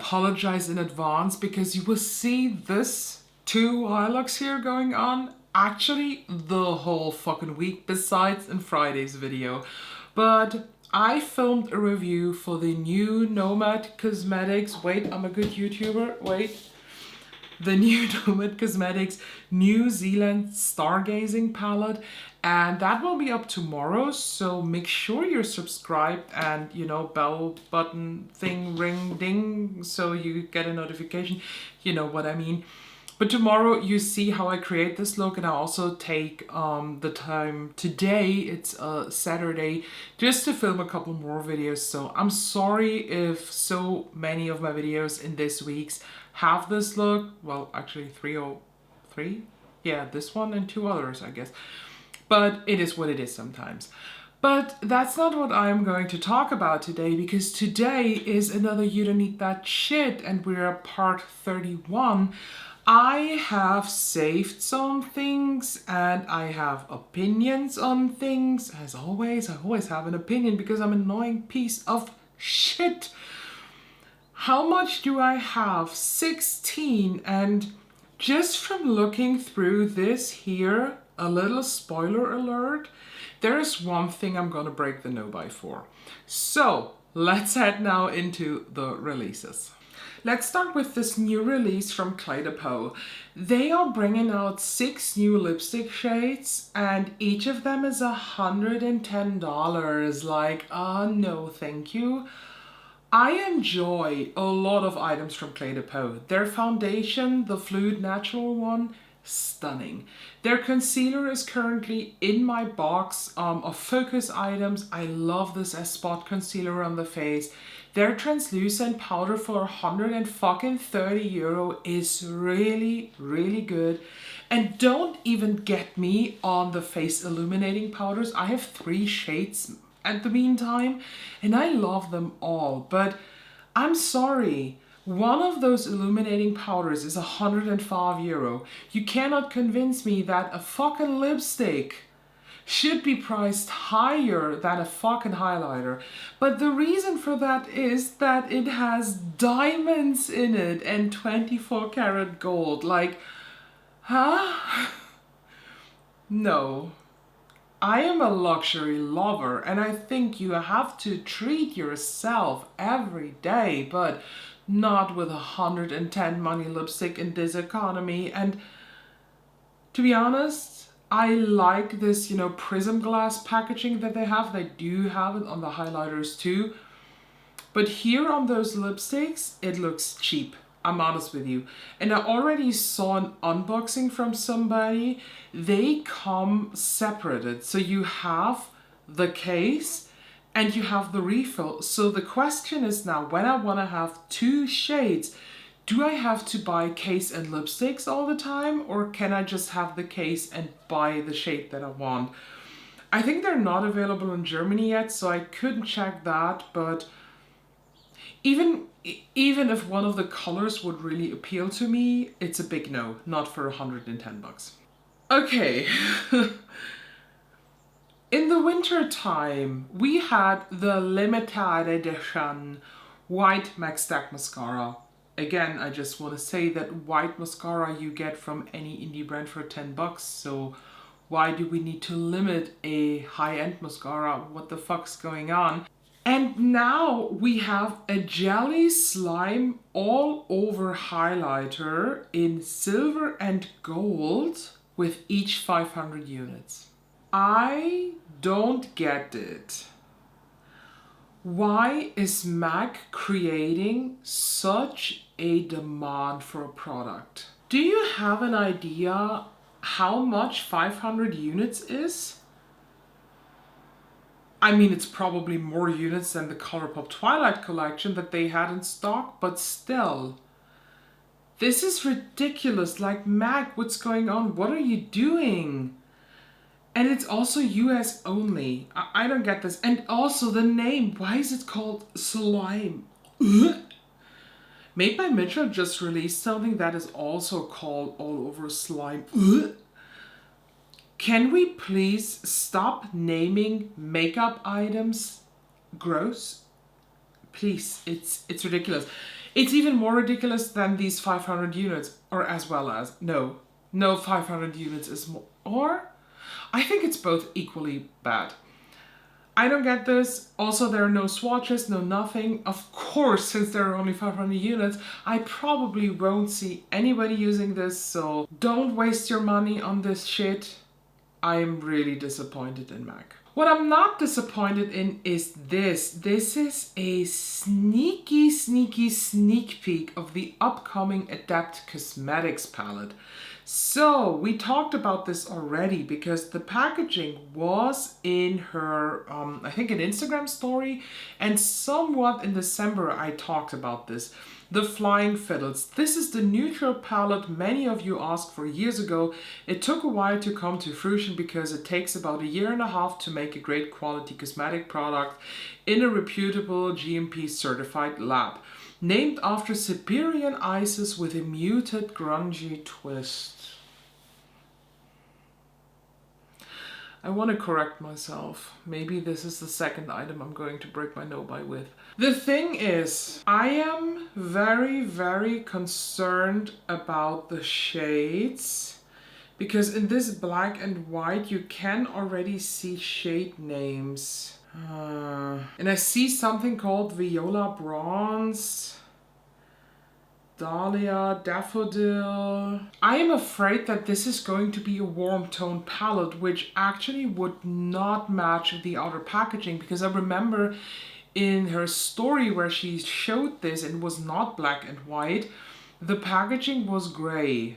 apologize in advance because you will see this two eye looks here going on actually the whole fucking week besides in Friday's video. But I filmed a review for the new Nomad Cosmetics. Wait, I'm a good YouTuber. Wait. The new Nomad Cosmetics New Zealand Stargazing palette, and that will be up tomorrow, so make sure you're subscribed and, you know, bell button thing ring ding so you get a notification, you know what I mean. But tomorrow you see how I create this look, and I also take the time today, it's Saturday, just to film a couple more videos. So I'm sorry if so many of my videos in this week's have this look. Well, actually 303? Yeah, this one and two others, I guess. But it is what it is sometimes. But that's not what I'm going to talk about today, because today is another You Don't Need That Shit, and we're at part 31. I have saved some things and I have opinions on things. As always, I always have an opinion because I'm an annoying piece of shit. How much do I have? 16. And just from looking through this here, a little spoiler alert, there is one thing I'm gonna break the no by for. So let's head now into the releases. Let's start with this new release from Clé de Peau. They are bringing out 6 new lipstick shades and each of them is $110. Like, no thank you. I enjoy a lot of items from Clé de Peau. Their foundation, the Fluid Natural one, stunning. Their concealer is currently in my box of focus items. I love this as spot concealer on the face. Their translucent powder for €130 is really, really good. And don't even get me on the face illuminating powders. I have 3 shades at the meantime, and I love them all. But I'm sorry, one of those illuminating powders is €105. You cannot convince me that a fucking lipstick should be priced higher than a fucking highlighter. But the reason for that is that it has diamonds in it and 24 karat gold. Like, huh? No. I am a luxury lover and I think you have to treat yourself every day, but not with 110 money lipstick in this economy. And to be honest, I like this, you know, prism glass packaging that they have. They do have it on the highlighters too. But here on those lipsticks, it looks cheap. I'm honest with you. And I already saw an unboxing from somebody. They come separated. So you have the case and you have the refill. So the question is now, when I want to have 2 shades, do I have to buy case and lipsticks all the time, or can I just have the case and buy the shade that I want? I think they're not available in Germany yet, so I couldn't check that, but even if one of the colors would really appeal to me, it's a big no, not for 110 bucks. Okay. In the winter time, we had the limited edition white Max Stack mascara. Again, I just want to say that white mascara you get from any indie brand for 10 bucks, so why do we need to limit a high-end mascara? What the fuck's going on? And now we have a jelly slime all over highlighter in silver and gold with each 500 units. I don't get it. Why is MAC creating such a demand for a product? Do you have an idea how much 500 units is? I mean, it's probably more units than the ColourPop Twilight collection that they had in stock, but still. This is ridiculous. Like, MAC, what's going on? What are you doing? And it's also US only. I don't get this. And also the name. Why is it called Slime? Made by Mitchell just released something that is also called All Over Slime. Can we please stop naming makeup items gross? Please, it's ridiculous. It's even more ridiculous than these 500 units, or as well as, no, 500 units is more, or I think it's both equally bad. I don't get this. Also, there are no swatches, no nothing. Of course, since there are only 500 units, I probably won't see anybody using this, so don't waste your money on this shit. I am really disappointed in MAC. What I'm not disappointed in is this. This is a sneaky sneak peek of the upcoming Adept Cosmetics palette. So we talked about this already because the packaging was in her, I think an Instagram story, and somewhat in December I talked about this. The Flying Fiddles. This is the neutral palette many of you asked for years ago. It took a while to come to fruition because it takes about 1.5 years to make a great quality cosmetic product in a reputable GMP certified lab. Named after Siberian ices with a muted grungy twist. I want to correct myself. Maybe this is the second item I'm going to break my no by with. The thing is, I am very concerned about the shades because in this black and white you can already see shade names. And I see something called Viola Bronze, Dahlia, Daffodil. I am afraid that this is going to be a warm tone palette, which actually would not match the outer packaging, because I remember in her story where she showed this and it was not black and white, the packaging was gray.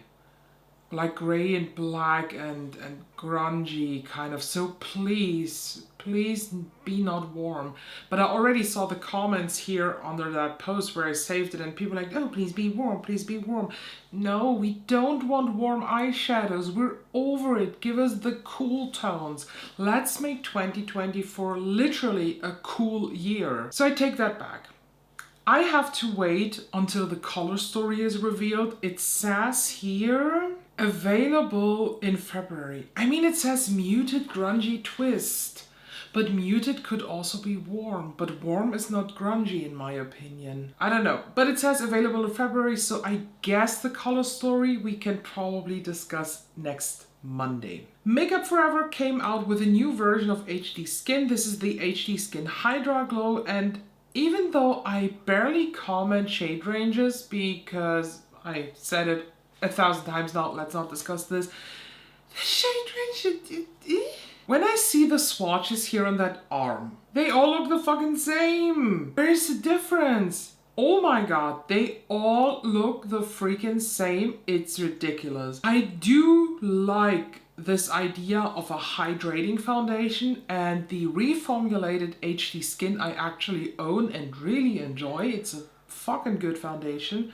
Like gray and black and grungy kind of. So please be not warm. But I already saw the comments here under that post where I saved it and people like, oh, please be warm, please be warm. No, we don't want warm eyeshadows. We're over it. Give us the cool tones. Let's make 2024 literally a cool year. So I take that back. I have to wait until the color story is revealed. It says here, available in February. I mean, it says muted grungy twist, but muted could also be warm, but warm is not grungy in my opinion. I don't know, but it says available in February, so I guess the color story we can probably discuss next Monday. Makeup Forever came out with a new version of HD Skin. This is the HD Skin Hydra Glow, and even though I barely comment shade ranges because I said it 1,000 times now, let's not discuss this. The shade range, when I see the swatches here on that arm, they all look the fucking same. Where is the difference? Oh my god, they all look the freaking same. It's ridiculous. I do like this idea of a hydrating foundation, and the reformulated HD Skin I actually own and really enjoy. It's a fucking good foundation.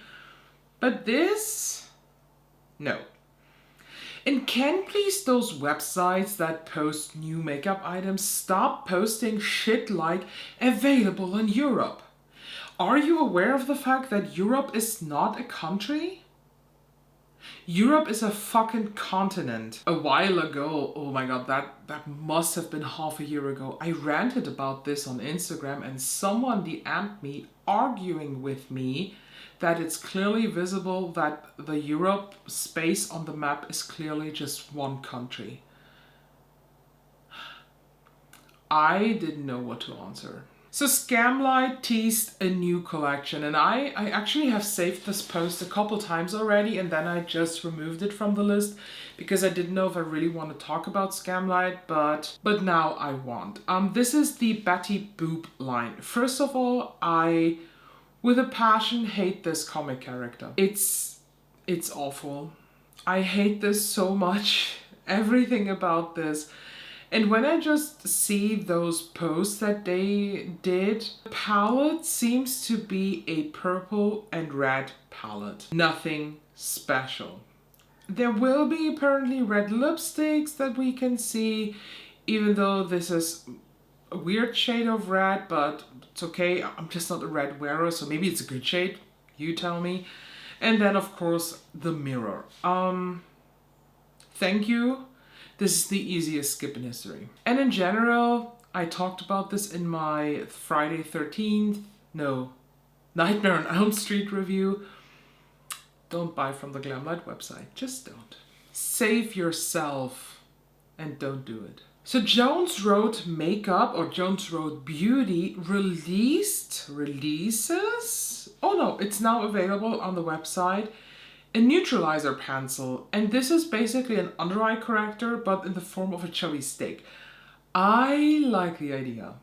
But this, no. And can please those websites that post new makeup items stop posting shit like available in Europe? Are you aware of the fact that Europe is not a country? Europe is a fucking continent. A while ago, oh my god, that must have been half a year ago, I ranted about this on Instagram and someone DM'd me arguing with me that it's clearly visible that the Europe space on the map is clearly just one country. I didn't know what to answer. So Glamlite teased a new collection, and I actually have saved this post a couple times already, and then I just removed it from the list because I didn't know if I really want to talk about Glamlite, but now I want. This is the Betty Boop line. First of all, I, with a passion, hate this comic character. It's awful. I hate this so much. Everything about this. And when I just see those posts that they did, the palette seems to be a purple and red palette. Nothing special. There will be apparently red lipsticks that we can see, even though this is a weird shade of red, but it's okay. I'm just not a red wearer, so maybe it's a good shade. You tell me. And then of course the mirror. Thank you. This is the easiest skip in history. And in general, I talked about this in my Friday 13th, no, Nightmare on Elm Street review. Don't buy from the Glamlite website. Just don't. Save yourself and don't do it. So Jones Road Makeup or Jones Road Beauty releases? Oh no, it's now available on the website. A neutralizer pencil, and this is basically an under eye corrector but in the form of a chubby stick. I like the idea.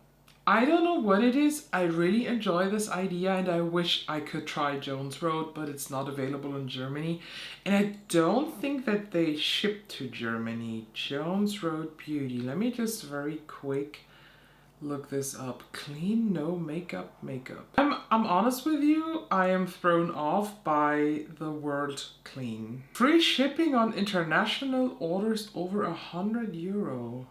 I don't know what it is. I really enjoy this idea and I wish I could try Jones Road, but it's not available in Germany. And I don't think that they ship to Germany. Jones Road Beauty. Let me just very quick look this up. Clean, no makeup. I'm honest with you, I am thrown off by the word clean. Free shipping on international orders over €100.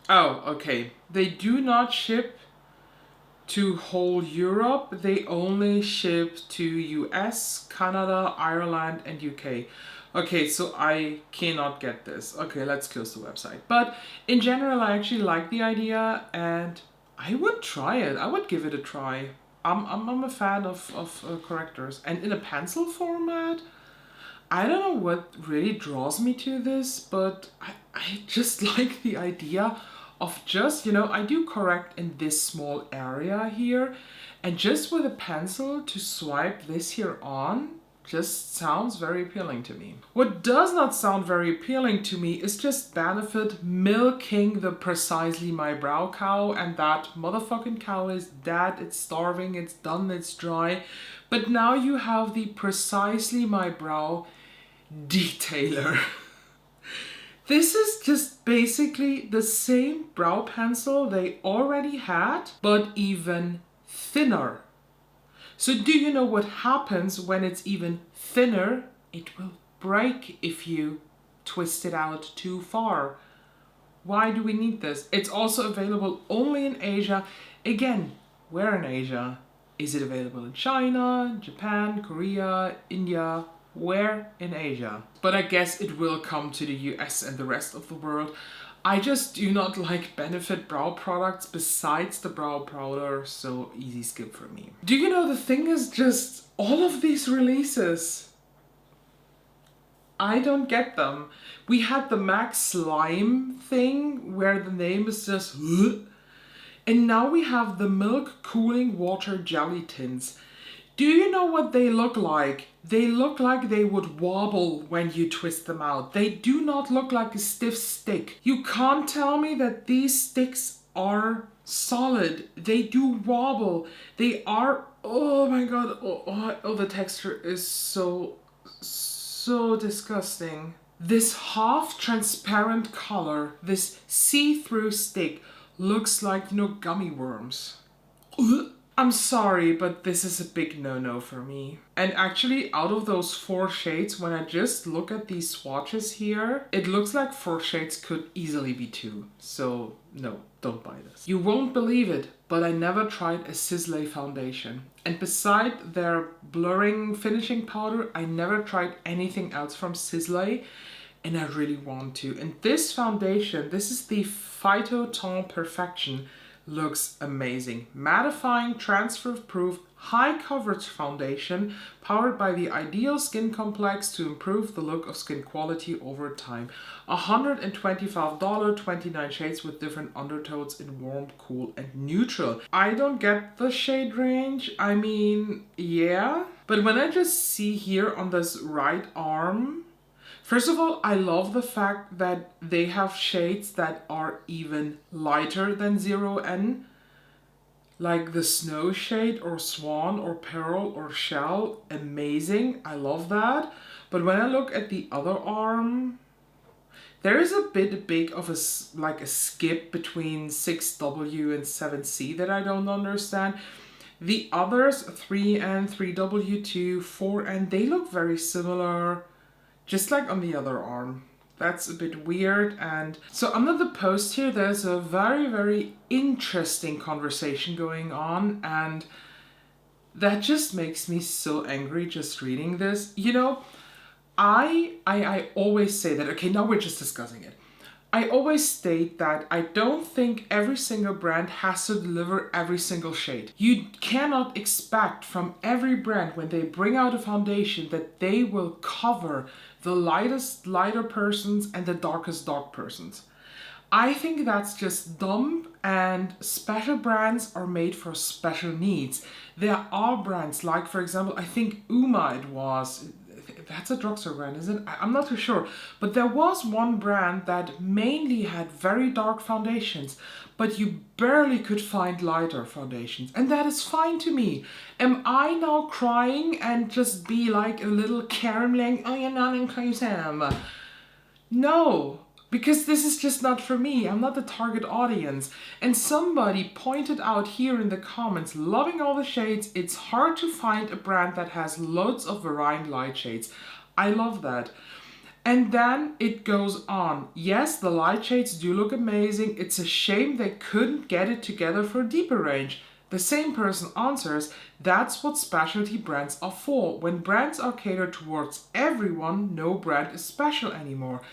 Oh, okay. They do not ship to whole Europe. They only ship to US, Canada, Ireland, and UK. Okay, so I cannot get this. Okay, let's close the website. But in general, I actually like the idea and I would try it. I would give it a try. I'm a fan of correctors. And in a pencil format, I don't know what really draws me to this, but I just like the idea of just, I do correct in this small area here, and just with a pencil to swipe this here on just sounds very appealing to me. What does not sound very appealing to me is just Benefit milking the Precisely My Brow cow, and that motherfucking cow is dead, it's starving, it's done, it's dry. But now you have the Precisely My Brow detailer. This is just basically the same brow pencil they already had, but even thinner. So do you know what happens when it's even thinner? It will break if you twist it out too far. Why do we need this? It's also available only in Asia. Again, where in Asia? Is it available in China, Japan, Korea, India? Where in Asia? But I guess it will come to the US and the rest of the world. I just do not like Benefit brow products besides the brow powder, so easy skip for me. Do you know, the thing is just all of these releases, I don't get them. We had the Max Slime thing where the name is just and now we have the Milk Cooling Water Jelly Tints. Do you know what they look like? They look like they would wobble when you twist them out. They do not look like a stiff stick. You can't tell me that these sticks are solid. They do wobble. They are, oh my god, oh, the texture is so disgusting. This half transparent color, this see-through stick, looks like, gummy worms. I'm sorry, but this is a big no-no for me. And actually, out of those 4 shades, when I just look at these swatches here, it looks like 4 shades could easily be 2. So no, don't buy this. You won't believe it, but I never tried a Sisley foundation. And beside their blurring finishing powder, I never tried anything else from Sisley, and I really want to. And this foundation, this is the Phytoton Perfection, looks amazing. Mattifying, transfer-proof, high coverage foundation powered by the Ideal Skin Complex to improve the look of skin quality over time. $125, 29 shades with different undertones in warm, cool, and neutral. I don't get the shade range. I mean, yeah. But when I just see here on this right arm, first of all, I love the fact that they have shades that are even lighter than 0N, like the Snow shade or Swan or Pearl or Shell. Amazing, I love that. But when I look at the other arm, there is a bit big of a skip between 6W and 7C that I don't understand. The others, 3N, 3W2, 4N, they look very similar. Just like on the other arm. That's a bit weird. And so under the post here, there's a very, very interesting conversation going on. And that just makes me so angry just reading this. I always say that, okay, now we're just discussing it. I always state that I don't think every single brand has to deliver every single shade. You cannot expect from every brand when they bring out a foundation that they will cover the lightest lighter persons and the darkest dark persons. I think that's just dumb, and special brands are made for special needs. There are brands like, for example, I think Uma it was. That's a drugstore brand, isn't it? I'm not too sure. But there was one brand that mainly had very dark foundations, but you barely could find lighter foundations. And that is fine to me. Am I now crying and just be like a little Karen like, oh, you're not inclusive? No. Because this is just not for me. I'm not the target audience. And somebody pointed out here in the comments, loving all the shades, it's hard to find a brand that has loads of varying light shades. I love that. And then it goes on. Yes, the light shades do look amazing. It's a shame they couldn't get it together for a deeper range. The same person answers, that's what specialty brands are for. When brands are catered towards everyone, no brand is special anymore.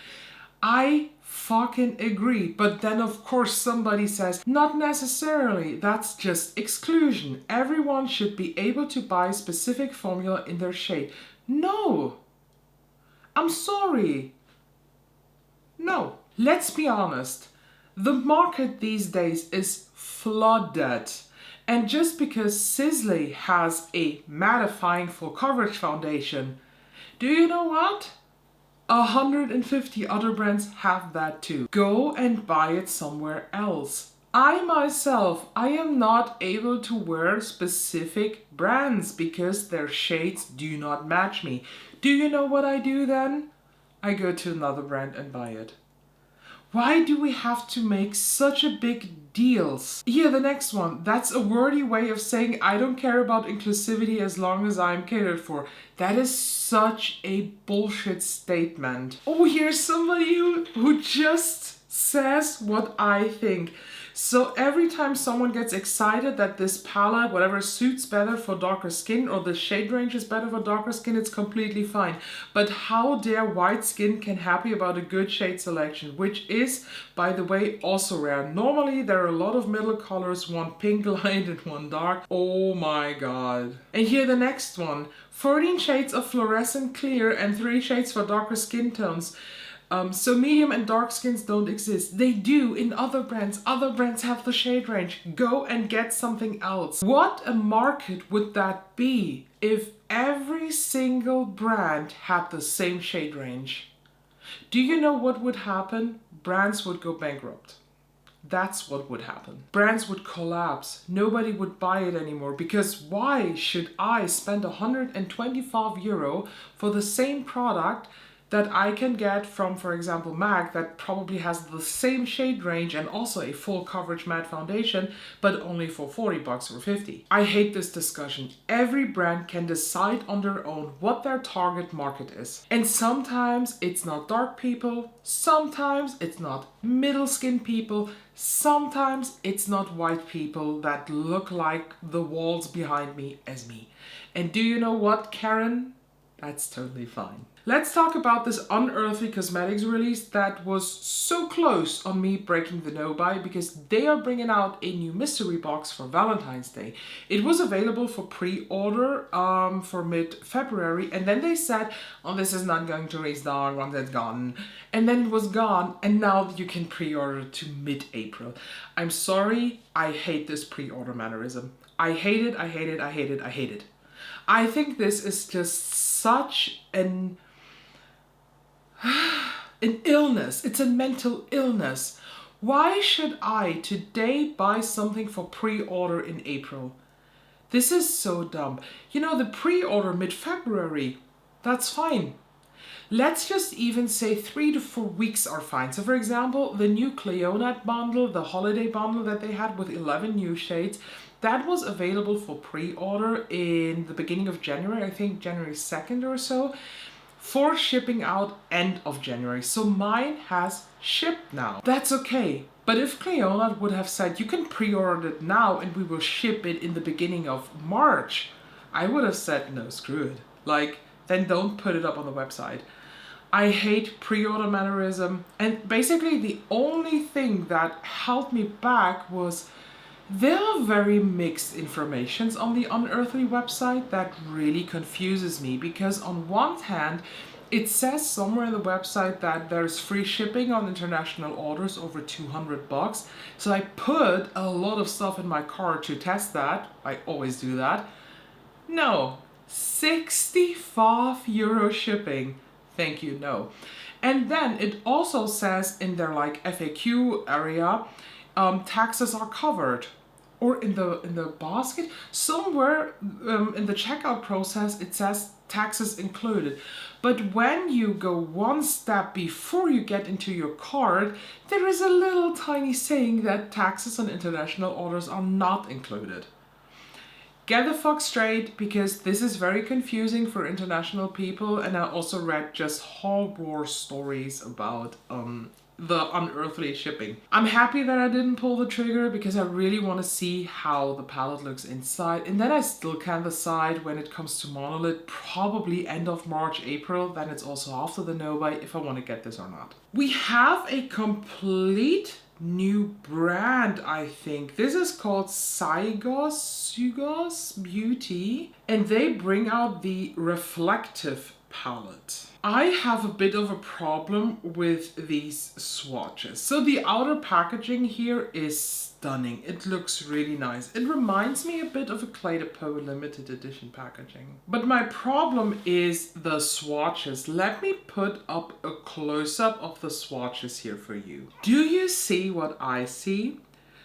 I fucking agree. But then of course somebody says, not necessarily, that's just exclusion. Everyone should be able to buy a specific formula in their shade. No. I'm sorry. No. Let's be honest. The market these days is flooded. And just because Sisley has a mattifying full coverage foundation, do you know what? 150 other brands have that too. Go and buy it somewhere else. I myself, I am not able to wear specific brands because their shades do not match me. Do you know what I do then? I go to another brand and buy it. Why do we have to make such a big deals? Here, the next one. That's a wordy way of saying I don't care about inclusivity as long as I'm catered for. That is such a bullshit statement. Oh, here's somebody who just says what I think. So every time someone gets excited that this palette, whatever, suits better for darker skin, or the shade range is better for darker skin, it's completely fine. But how dare white skin can happy about a good shade selection, which is, by the way, also rare. Normally there are a lot of middle colors, one pink light and one dark. Oh my god. And here the next one. 14 shades of fluorescent clear and 3 shades for darker skin tones. So medium and dark skins don't exist. They do in other brands. Other brands have the shade range. Go and get something else. What a market would that be if every single brand had the same shade range? Do you know what would happen? Brands would go bankrupt. That's what would happen. Brands would collapse. Nobody would buy it anymore, because why should I spend €125 for the same product that I can get from, for example, MAC, that probably has the same shade range and also a full coverage matte foundation, but only for $40 or 50. I hate this discussion. Every brand can decide on their own what their target market is. And sometimes it's not dark people, sometimes it's not middle skin people, sometimes it's not white people that look like the walls behind me as me. And do you know what, Karen? That's totally fine. Let's talk about this Unearthly Cosmetics release that was so close on me breaking the no buy, because they are bringing out a new mystery box for Valentine's Day. It was available for pre-order for mid-February, and then they said, oh, this is not going to restock once it's gone. And then it was gone, and now you can pre-order to mid-April. I'm sorry, I hate this pre-order mannerism. I hate it, I hate it, I hate it, I hate it. I think this is just such an illness. It's a mental illness. Why should I today buy something for pre-order in April? This is so dumb. You know, the pre-order mid-February, that's fine. Let's just even say 3 to 4 weeks are fine. So for example, the new Cleonat bundle, the holiday bundle that they had with 11 new shades, that was available for pre-order in the beginning of January, I think January 2nd or so, for shipping out end of January. So mine has shipped now. That's okay. But if Cleonat would have said, you can pre-order it now and we will ship it in the beginning of March, I would have said, no, screw it. Like, then don't put it up on the website. I hate pre-order mannerism. And basically the only thing that held me back was there are very mixed informations on the Unearthly website that really confuses me, because on one hand, it says somewhere in the website that there's free shipping on international orders over 200 bucks. So I put a lot of stuff in my cart to test that. I always do that. No, 65 euro shipping. Thank you, no. And then it also says in their like FAQ area, taxes are covered. Or in the basket, somewhere in the checkout process, it says taxes included. But when you go one step before you get into your cart, there is a little tiny saying that taxes on international orders are not included. Get the fuck straight, because this is very confusing for international people, and I also read just horror stories about the Unearthly shipping. I'm happy that I didn't pull the trigger, because I really want to see how the palette looks inside, and then I still can decide when it comes to Monolith, probably end of March, April, then it's also after the Nova, if I want to get this or not. We have a complete new brand, I think. This is called Sugos Beauty, and they bring out the reflective palette. I have a bit of a problem with these swatches. So the outer packaging here is stunning. It looks really nice. It reminds me a bit of a Clé de Peau limited edition packaging. But my problem is the swatches. Let me put up a close-up of the swatches here for you. Do you see what I see?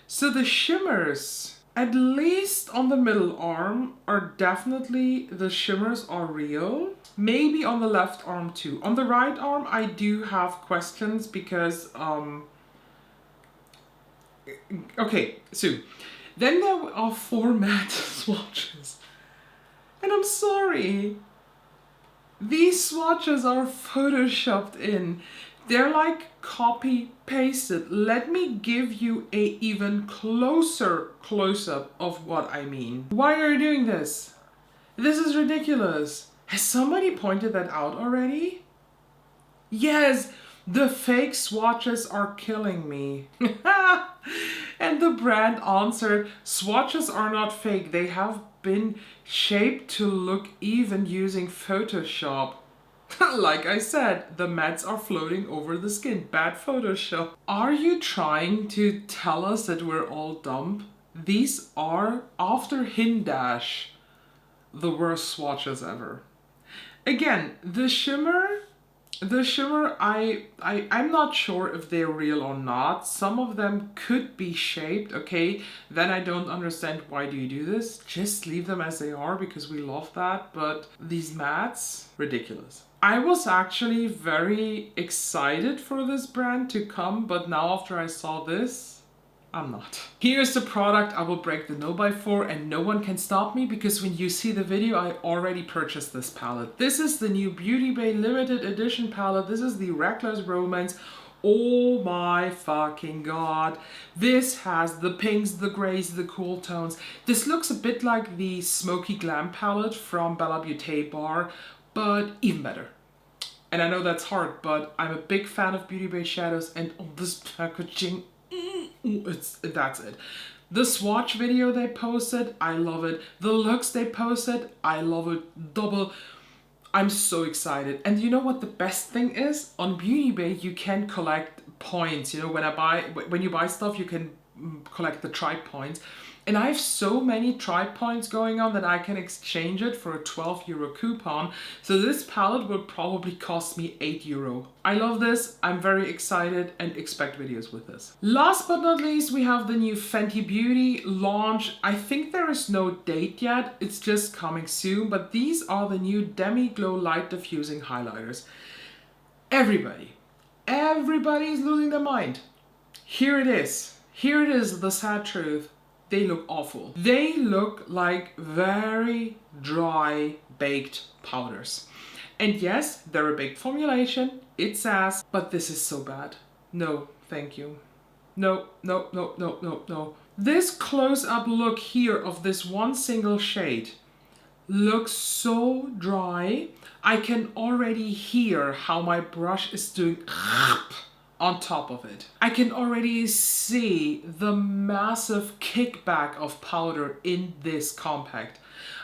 So the shimmers, at least on the middle arm, are definitely, the shimmers are real. Maybe on the left arm too. On the right arm, I do have questions because, okay, so then there are 4 matte swatches. And I'm sorry, these swatches are photoshopped in. They're like copy pasted. Let me give you a even closer close-up of what I mean. Why are you doing this? This is ridiculous. Has somebody pointed that out already? Yes, the fake swatches are killing me. And the brand answered, swatches are not fake. They have been shaped to look even using Photoshop. Like I said, the mattes are floating over the skin. Bad Photoshop. Are you trying to tell us that we're all dumb? These are, after Hindash, the worst swatches ever. Again, the shimmer, I'm not sure if they're real or not. Some of them could be shaped, okay? Then I don't understand, why do you do this? Just leave them as they are, because we love that. But these mattes, ridiculous. I was actually very excited for this brand to come, but now after I saw this, I'm not. Here's the product I will break the no-buy for, and no one can stop me, because when you see the video, I already purchased this palette. This is the new Beauty Bay limited edition palette. This is the Reckless Romance. Oh my fucking god. This has the pinks, the grays, the cool tones. This looks a bit like the Smoky Glam palette from Bella Beauté Bar, but even better. And I know that's hard, but I'm a big fan of Beauty Bay shadows, and on this packaging, that's it. The swatch video they posted, I love it. The looks they posted, I love it double. I'm so excited. And you know what the best thing is? On Beauty Bay, you can collect points. You know, when you buy stuff, you can collect the tribe points. And I have so many tribe points going on that I can exchange it for a 12 euro coupon. So this palette will probably cost me 8 euro. I love this. I'm very excited and expect videos with this. Last but not least, we have the new Fenty Beauty launch. I think there is no date yet. It's just coming soon. But these are the new Demi Glow Light Diffusing Highlighters. Everybody's losing their mind. Here it is. Here it is, the sad truth. They look awful. They look like very dry baked powders. And yes, they're a big formulation, it's ass, but this is so bad. No, thank you. No, no, no, no, no, no. This close-up look here of this one single shade looks so dry. I can already hear how my brush is doing on top of it. I can already see the massive kickback of powder in this compact.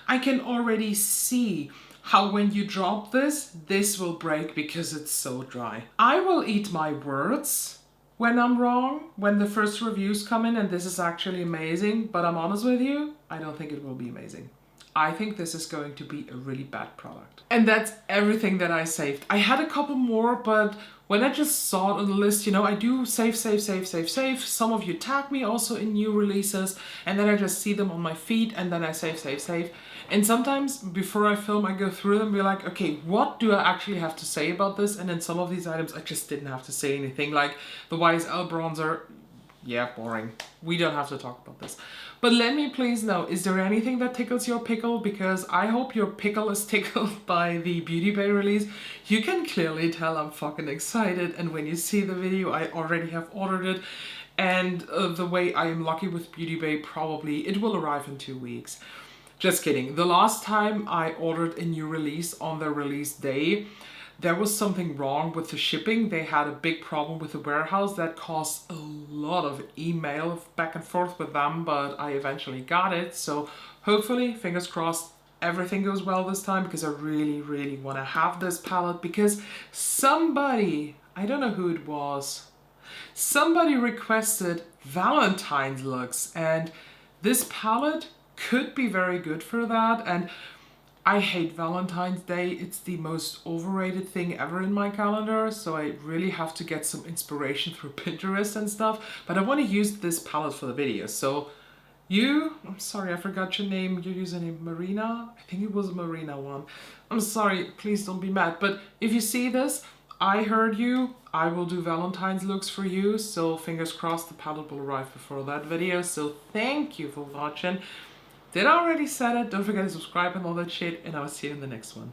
I can already see how when you drop this will break because it's so dry. I will eat my words when I'm wrong, when the first reviews come in and this is actually amazing, but I'm honest with you, I don't think it will be amazing. I think this is going to be a really bad product. And that's everything that I saved. I had a couple more, but when I just saw it on the list, you know, I do save. Some of you tag me also in new releases, and then I just see them on my feed, and then I save. And sometimes before I film, I go through them and be like, okay, what do I actually have to say about this? And then some of these items, I just didn't have to say anything. Like the YSL bronzer, yeah, boring. We don't have to talk about this. But let me please know, is there anything that tickles your pickle? Because I hope your pickle is tickled by the Beauty Bay release. You can clearly tell I'm fucking excited, and when you see the video, I already have ordered it. And the way I am lucky with Beauty Bay, probably it will arrive in 2 weeks. Just kidding. The last time I ordered a new release on the release day, there was something wrong with the shipping. They had a big problem with the warehouse that caused a lot of email back and forth with them, but I eventually got it. So hopefully, fingers crossed, everything goes well this time, because I really want to have this palette, because somebody, I don't know who it was, somebody requested Valentine's looks, and this palette could be very good for that. And I hate Valentine's Day. It's the most overrated thing ever in my calendar, so I really have to get some inspiration through Pinterest and stuff. But I want to use this palette for the video. So you, I'm sorry, I forgot your name, your username, Marina? I think it was Marina one. I'm sorry, please don't be mad. But if you see this, I heard you. I will do Valentine's looks for you. So fingers crossed the palette will arrive before that video. So thank you for watching. Did I already said it? Don't forget to subscribe and all that shit, and I will see you in the next one.